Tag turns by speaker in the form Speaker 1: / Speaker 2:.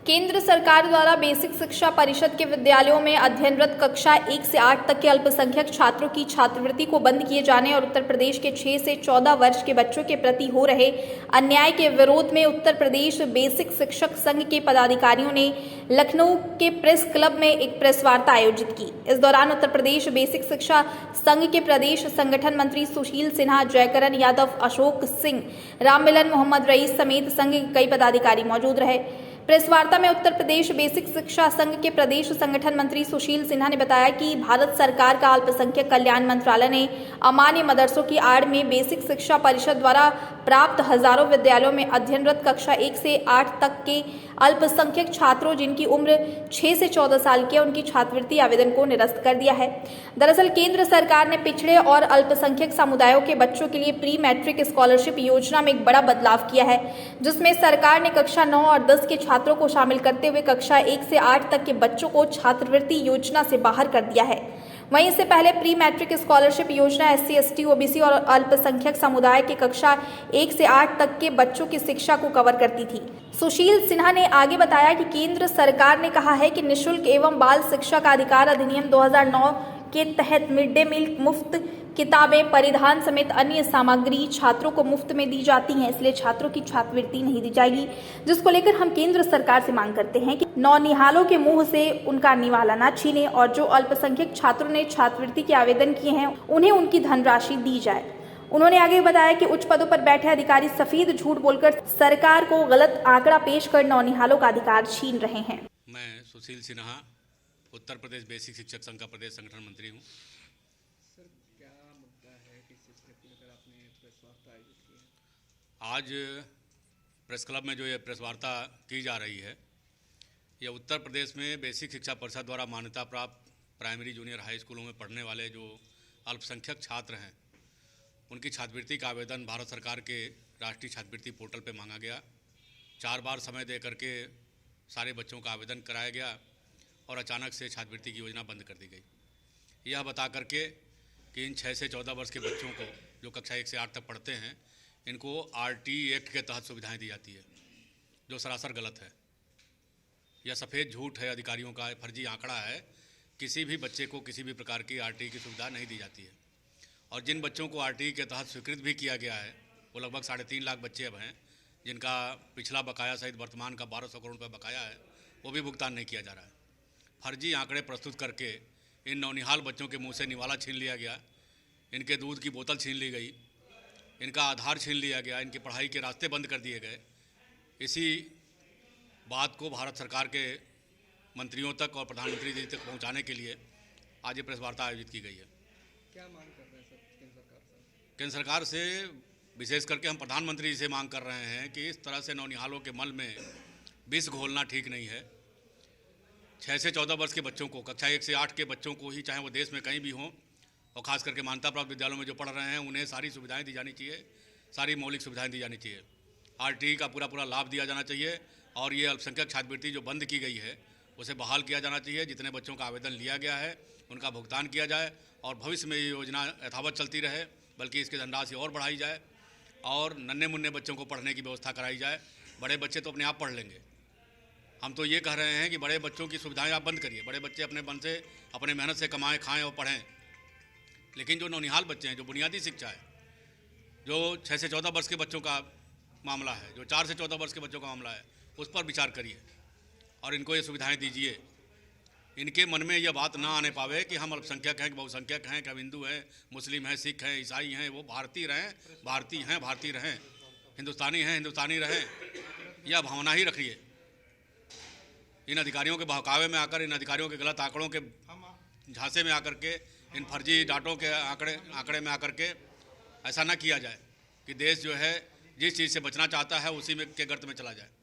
Speaker 1: केंद्र सरकार द्वारा बेसिक शिक्षा परिषद के विद्यालयों में अध्ययनरत कक्षा 1 से 8 तक के अल्पसंख्यक छात्रों की छात्रवृत्ति को बंद किए जाने और उत्तर प्रदेश के 6 से 14 वर्ष के बच्चों के प्रति हो रहे अन्याय के विरोध में उत्तर प्रदेश बेसिक शिक्षक संघ के पदाधिकारियों ने लखनऊ के प्रेस क्लब में एक प्रेस वार्ता आयोजित की। इस दौरान उत्तर प्रदेश बेसिक शिक्षा संघ के प्रदेश संगठन मंत्री सुशील सिन्हा, जयकरण यादव, अशोक सिंह, राममिलन, मोहम्मद रईस समेत संघ के कई पदाधिकारी मौजूद रहे। प्रेस वार्ता में उत्तर प्रदेश बेसिक शिक्षा संघ के प्रदेश संगठन मंत्री सुशील सिन्हा ने बताया कि भारत सरकार का अल्पसंख्यक कल्याण मंत्रालय ने अमान्य मदरसों की आड़ में बेसिक शिक्षा परिषद द्वारा प्राप्त हजारों विद्यालयों में अध्ययनरत कक्षा 1 से 8 तक के अल्पसंख्यक छात्रों जिनकी उम्र 6 से 14 साल की है, उनकी छात्रवृत्ति आवेदन को निरस्त कर दिया है। दरअसल केंद्र सरकार ने पिछड़े और अल्पसंख्यक समुदायों के बच्चों के लिए प्री मैट्रिक स्कॉलरशिप योजना में एक बड़ा बदलाव किया है, जिसमें सरकार ने कक्षा 9 और 10 के छात्रों को शामिल करते हुए कक्षा 1 से 8 तक के बच्चों को छात्रवृत्ति योजना से बाहर कर दिया है। वहीं इससे पहले प्री मैट्रिक स्कॉलरशिप योजना SC, ST, OBC और अल्पसंख्यक समुदाय के कक्षा 1 से 8 तक के बच्चों की शिक्षा को कवर करती थी। सुशील सिन्हा ने आगे बताया कि केंद्र सरकार ने कहा है कि निःशुल्क एवं बाल शिक्षा का अधिकार अधिनियम 2009 के तहत मिड डे मील मुफ्त, किताबें, परिधान समेत अन्य सामग्री छात्रों को मुफ्त में दी जाती हैं, इसलिए छात्रों की छात्रवृत्ति नहीं दी जाएगी, जिसको लेकर हम केंद्र सरकार से मांग करते हैं कि नौनिहालों के मुंह से उनका निवाला न छीने और जो अल्पसंख्यक छात्रों ने छात्रवृत्ति के आवेदन किए हैं उन्हें उनकी धनराशि दी जाए। उन्होंने आगे बताया कि उच्च पदों पर बैठे अधिकारी सफेद झूठ बोलकर सरकार को गलत आंकड़ा पेश कर नौनिहालों का अधिकार छीन रहे हैं।
Speaker 2: मैं सुशील सिन्हा, उत्तर प्रदेश बेसिक शिक्षक संघ का प्रदेश संगठन मंत्री हूँ।
Speaker 3: सर, क्या मुद्दा है कि जिस व्यक्ति लेकर आपने प्रेस वार्ता आयोजित की है?
Speaker 2: आज प्रेस क्लब में जो ये प्रेस वार्ता की जा रही है, यह उत्तर प्रदेश में बेसिक शिक्षा परिषद द्वारा मान्यता प्राप्त प्राइमरी, जूनियर, हाई स्कूलों में पढ़ने वाले जो अल्पसंख्यक छात्र हैं, उनकी छात्रवृत्ति का आवेदन भारत सरकार के राष्ट्रीय छात्रवृत्ति पोर्टल पर मांगा गया। 4 बार समय दे करके सारे बच्चों का आवेदन कराया गया और अचानक से छात्रवृत्ति की योजना बंद कर दी गई। यह बता करके कि इन 6 से 14 वर्ष के बच्चों को जो कक्षा 1 से 8 तक पढ़ते हैं, इनको RT एक्ट के तहत सुविधाएं दी जाती है, जो सरासर गलत है। यह सफ़ेद झूठ है, अधिकारियों का फर्जी आंकड़ा है। किसी भी बच्चे को किसी भी प्रकार की RT की सुविधा नहीं दी जाती है। और जिन बच्चों को RT के तहत स्वीकृत भी किया गया है, वो लगभग 3.5 लाख बच्चे अब हैं, जिनका पिछला बकाया सहित वर्तमान का 1200 करोड़ रुपये बकाया है, वो भी भुगतान नहीं किया जा रहा है। फर्जी आंकड़े प्रस्तुत करके इन नौनिहाल बच्चों के मुंह से निवाला छीन लिया गया, इनके दूध की बोतल छीन ली गई, इनका आधार छीन लिया गया, इनकी पढ़ाई के रास्ते बंद कर दिए गए। इसी बात को भारत सरकार के मंत्रियों तक और प्रधानमंत्री जी तक पहुंचाने के लिए आज ये प्रेस वार्ता आयोजित की गई है।
Speaker 3: क्या मांग कर रहे हैं सर केंद्र सरकार से?
Speaker 2: केंद्र सरकार से विशेष करके हम प्रधानमंत्री जी से मांग कर रहे हैं कि इस तरह से नौनिहालों के मल में विष घोलना ठीक नहीं है। 6 से 14 वर्ष के बच्चों को, कक्षा 1 से 8 के बच्चों को ही, चाहे वो देश में कहीं भी हों, और ख़ास करके मान्यता प्राप्त विद्यालयों में जो पढ़ रहे हैं, उन्हें सारी सुविधाएं दी जानी चाहिए, सारी मौलिक सुविधाएं दी जानी चाहिए। RT का पूरा लाभ दिया जाना चाहिए और ये अल्पसंख्यक छात्रवृत्ति जो बंद की गई है उसे बहाल किया जाना चाहिए। जितने बच्चों का आवेदन लिया गया है उनका भुगतान किया जाए और भविष्य में ये योजना यथावत चलती रहे, बल्कि इसकी धनराशि और बढ़ाई जाए और नन्हे मुन्ने बच्चों को पढ़ने की व्यवस्था कराई जाए। बड़े बच्चे तो अपने आप पढ़ लेंगे। हम तो ये कह रहे हैं कि बड़े बच्चों की सुविधाएं आप बंद करिए, बड़े बच्चे अपने मन से, अपने मेहनत से कमाएं, खाएं और पढ़ें। लेकिन जो नौनिहाल बच्चे हैं, जो बुनियादी शिक्षा है, जो 6 से 14 वर्ष के बच्चों का मामला है, जो 4 से 14 वर्ष के बच्चों का मामला है, उस पर विचार करिए और इनको ये सुविधाएं दीजिए। इनके मन में यह बात ना आने पावे कि हम अल्पसंख्यक हैं, बहुसंख्यक हैं, कि हम हिंदू हैं, मुस्लिम हैं, सिख हैं, ईसाई हैं, वो भारतीय रहें, भारतीय हैं, भारतीय रहें, हिंदुस्तानी हैं, हिंदुस्तानी रहें। यह भावना ही रखिए। इन अधिकारियों के बहकावे में आकर, इन अधिकारियों के गलत आंकड़ों के झांसे में आकर के, इन फर्जी डाटों के आंकड़े में आकर के ऐसा ना किया जाए कि देश जो है जिस चीज़ से बचना चाहता है उसी में के गर्त में चला जाए।